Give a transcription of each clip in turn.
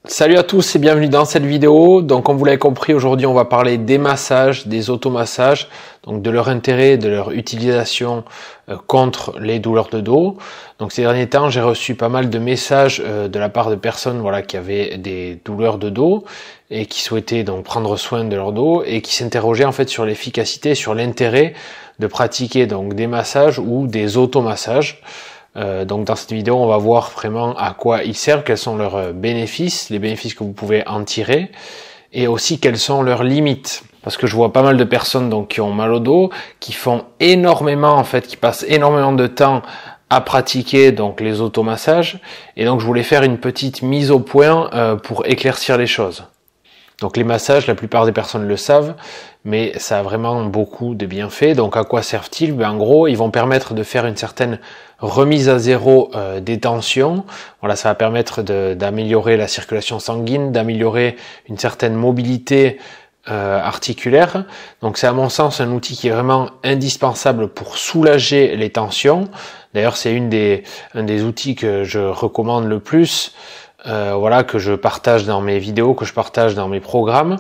Salut à tous et bienvenue dans cette vidéo. Donc comme vous l'avez compris, aujourd'hui on va parler des massages, des automassages, donc de leur intérêt, de leur utilisation contre les douleurs de dos. Donc ces derniers temps, j'ai reçu pas mal de messages de la part de personnes qui avaient des douleurs de dos et qui souhaitaient donc prendre soin de leur dos et qui s'interrogeaient en fait sur l'efficacité, sur l'intérêt de pratiquer donc des massages ou des automassages. Donc dans cette vidéo, on va voir vraiment à quoi ils servent, quels sont leurs bénéfices, les bénéfices que vous pouvez en tirer, et aussi quelles sont leurs limites. Parce que je vois pas mal de personnes donc qui ont mal au dos, qui font énormément en fait, qui passent énormément de temps à pratiquer donc les automassages, et donc je voulais faire une petite mise au point pour éclaircir les choses. Donc les massages, la plupart des personnes le savent, mais ça a vraiment beaucoup de bienfaits. Donc à quoi servent-ils? En gros, ils vont permettre de faire une certaine remise à zéro des tensions. Voilà, ça va permettre d'améliorer la circulation sanguine, d'améliorer une certaine mobilité articulaire. Donc c'est à mon sens un outil qui est vraiment indispensable pour soulager les tensions. D'ailleurs, c'est un des outils que je recommande le plus. Que je partage dans mes vidéos, que je partage dans mes programmes,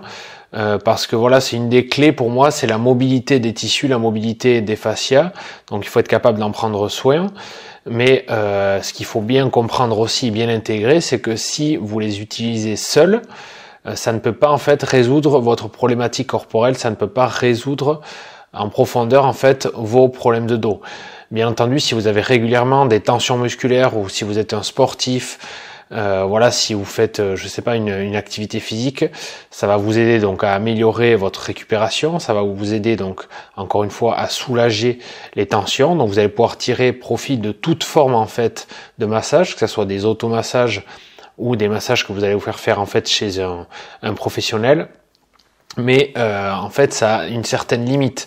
parce que voilà, c'est une des clés pour moi, c'est la mobilité des tissus, la mobilité des fascias. Donc il faut être capable d'en prendre soin. Mais ce qu'il faut bien comprendre aussi, bien intégrer, c'est que si vous les utilisez seuls, ça ne peut pas en fait résoudre votre problématique corporelle, ça ne peut pas résoudre en profondeur en fait vos problèmes de dos. Bien entendu, si vous avez régulièrement des tensions musculaires ou si vous êtes un sportif, si vous faites, je sais pas, une activité physique, ça va vous aider donc à améliorer votre récupération, ça va vous aider donc encore une fois à soulager les tensions. Donc vous allez pouvoir tirer profit de toute forme en fait de massage, que ce soit des automassages ou des massages que vous allez vous faire en fait chez un professionnel. Mais en fait, ça a une certaine limite.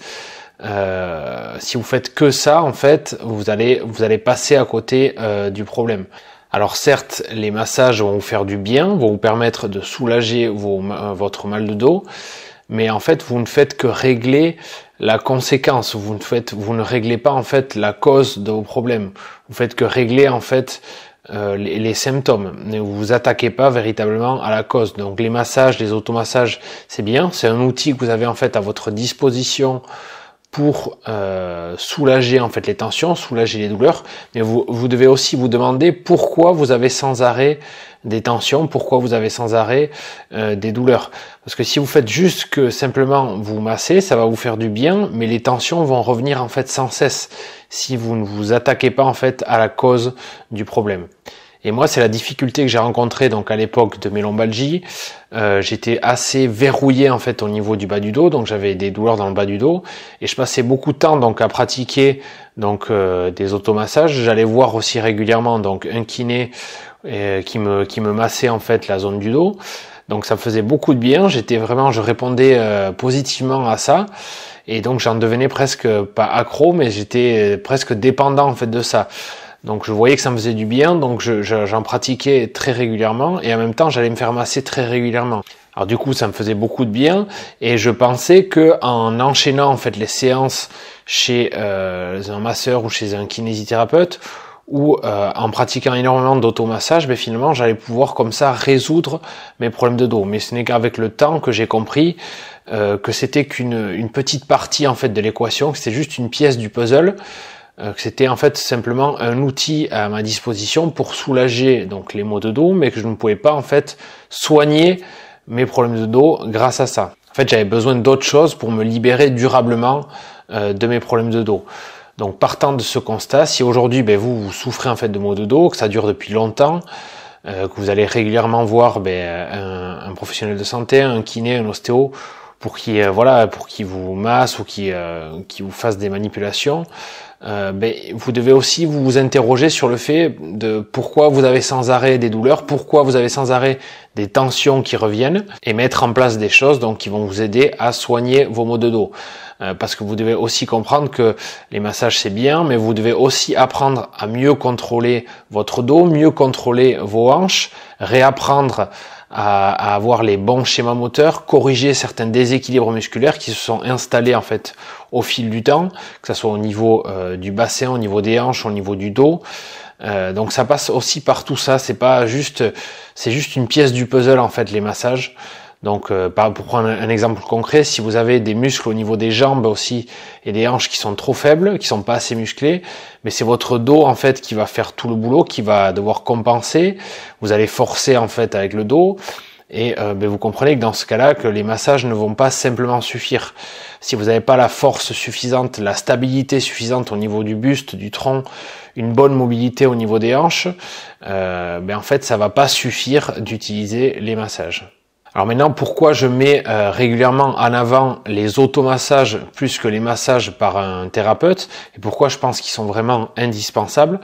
Si vous faites que ça, en fait, vous allez passer à côté du problème. Alors certes, les massages vont vous faire du bien, vont vous permettre de soulager votre mal de dos, mais en fait, vous ne faites que régler la conséquence. Vous ne réglez pas en fait la cause de vos problèmes. Vous faites que régler en fait les symptômes. Ne vous attaquez pas véritablement à la cause. Donc les massages, les automassages, c'est bien. C'est un outil que vous avez en fait à votre disposition pour soulager en fait les tensions, soulager les douleurs, mais vous devez aussi vous demander pourquoi vous avez sans arrêt des tensions, pourquoi vous avez sans arrêt des douleurs. Parce que si vous faites juste que simplement vous masser, ça va vous faire du bien, mais les tensions vont revenir en fait sans cesse si vous ne vous attaquez pas en fait à la cause du problème. Et moi, c'est la difficulté que j'ai rencontrée donc à l'époque de mes lombalgies. J'étais assez verrouillé en fait au niveau du bas du dos, donc j'avais des douleurs dans le bas du dos et je passais beaucoup de temps donc à pratiquer donc des automassages. J'allais voir aussi régulièrement donc un kiné qui me massait en fait la zone du dos. Donc ça me faisait beaucoup de bien. Je répondais positivement à ça. Et donc j'en devenais presque pas accro, mais j'étais presque dépendant en fait de ça. Donc je voyais que ça me faisait du bien, donc j'en pratiquais très régulièrement et en même temps j'allais me faire masser très régulièrement. Alors du coup ça me faisait beaucoup de bien et je pensais que en enchaînant en fait les séances chez un masseur ou chez un kinésithérapeute ou en pratiquant énormément d'automassage, finalement j'allais pouvoir comme ça résoudre mes problèmes de dos. Mais ce n'est qu'avec le temps que j'ai compris que c'était qu'une petite partie en fait de l'équation, que c'était juste une pièce du puzzle. Que c'était en fait simplement un outil à ma disposition pour soulager donc les maux de dos, mais que je ne pouvais pas en fait soigner mes problèmes de dos grâce à ça. En fait, j'avais besoin d'autres choses pour me libérer durablement de mes problèmes de dos. Donc partant de ce constat, si aujourd'hui vous souffrez en fait de maux de dos, que ça dure depuis longtemps, que vous allez régulièrement voir un professionnel de santé, un kiné, un ostéo, pour qu'il vous masse ou qui vous fasse des manipulations, vous devez aussi vous interroger sur le fait de pourquoi vous avez sans arrêt des douleurs, pourquoi vous avez sans arrêt des tensions qui reviennent, et mettre en place des choses donc qui vont vous aider à soigner vos maux de dos. parce que vous devez aussi comprendre que les massages c'est bien, mais vous devez aussi apprendre à mieux contrôler votre dos, mieux contrôler vos hanches, réapprendre à avoir les bons schémas moteurs, corriger certains déséquilibres musculaires qui se sont installés en fait au fil du temps, que ce soit au niveau du bassin, au niveau des hanches, au niveau du dos. Donc ça passe aussi par tout ça, c'est juste une pièce du puzzle en fait les massages. Donc pour prendre un exemple concret, si vous avez des muscles au niveau des jambes aussi et des hanches qui sont trop faibles, qui sont pas assez musclés, mais c'est votre dos en fait qui va faire tout le boulot, qui va devoir compenser. Vous allez forcer en fait avec le dos. Et vous comprenez que dans ce cas-là, que les massages ne vont pas simplement suffire. Si vous n'avez pas la force suffisante, la stabilité suffisante au niveau du buste, du tronc, une bonne mobilité au niveau des hanches, en fait, ça va pas suffire d'utiliser les massages. Alors maintenant, pourquoi je mets régulièrement en avant les automassages plus que les massages par un thérapeute et pourquoi je pense qu'ils sont vraiment indispensables?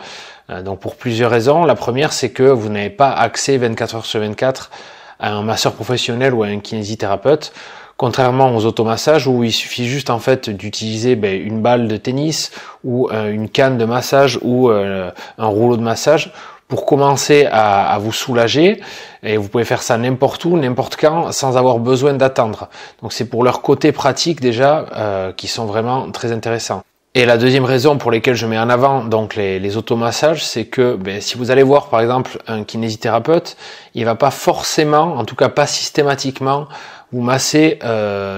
Donc pour plusieurs raisons. La première, c'est que vous n'avez pas accès 24 heures sur 24 à un masseur professionnel ou à un kinésithérapeute, contrairement aux automassages où il suffit juste en fait d'utiliser une balle de tennis ou une canne de massage ou un rouleau de massage pour commencer à vous soulager, et vous pouvez faire ça n'importe où, n'importe quand, sans avoir besoin d'attendre. Donc c'est pour leur côté pratique déjà qui sont vraiment très intéressants. Et la deuxième raison pour laquelle je mets en avant donc les automassages, c'est que si vous allez voir par exemple un kinésithérapeute, il va pas forcément, en tout cas pas systématiquement, vous masser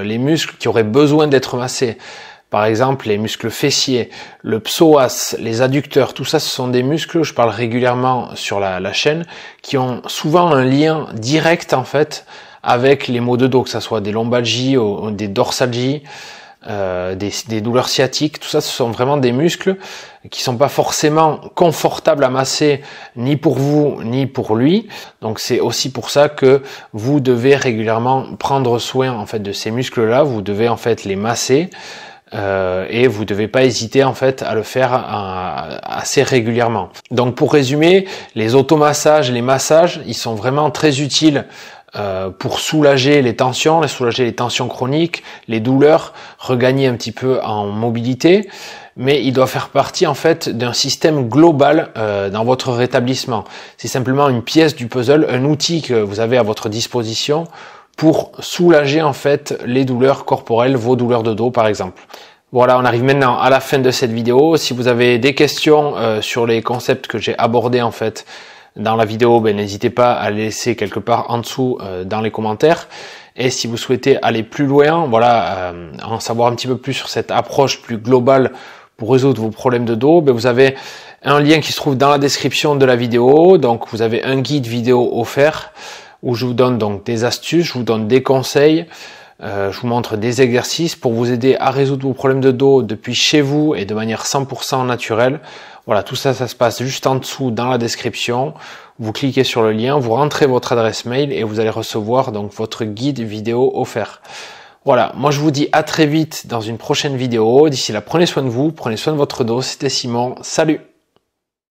les muscles qui auraient besoin d'être massés. Par exemple, les muscles fessiers, le psoas, les adducteurs, tout ça, ce sont des muscles, je parle régulièrement sur la chaîne, qui ont souvent un lien direct en fait avec les maux de dos, que ce soit des lombalgies ou des dorsalgies, des douleurs sciatiques. Tout ça, ce sont vraiment des muscles qui sont pas forcément confortables à masser ni pour vous ni pour lui. Donc c'est aussi pour ça que vous devez régulièrement prendre soin en fait de ces muscles-là. Vous devez en fait les masser. Et vous devez pas hésiter en fait à le faire assez régulièrement. Donc pour résumer, les automassages, les massages, ils sont vraiment très utiles pour soulager les tensions chroniques, les douleurs, regagner un petit peu en mobilité, mais il doit faire partie en fait d'un système global dans votre rétablissement. C'est simplement une pièce du puzzle, un outil que vous avez à votre disposition pour soulager en fait les douleurs corporelles, vos douleurs de dos par exemple. Voilà, on arrive maintenant à la fin de cette vidéo. Si vous avez des questions sur les concepts que j'ai abordés en fait dans la vidéo, n'hésitez pas à les laisser quelque part en dessous dans les commentaires. Et si vous souhaitez aller plus loin, en savoir un petit peu plus sur cette approche plus globale pour résoudre vos problèmes de dos, vous avez un lien qui se trouve dans la description de la vidéo. Donc vous avez un guide vidéo offert où je vous donne donc des astuces, je vous donne des conseils, je vous montre des exercices pour vous aider à résoudre vos problèmes de dos depuis chez vous et de manière 100% naturelle. Voilà, tout ça, ça se passe juste en dessous dans la description. Vous cliquez sur le lien, vous rentrez votre adresse mail et vous allez recevoir donc votre guide vidéo offert. Voilà, moi je vous dis à très vite dans une prochaine vidéo. D'ici là, prenez soin de vous, prenez soin de votre dos. C'était Simon, salut!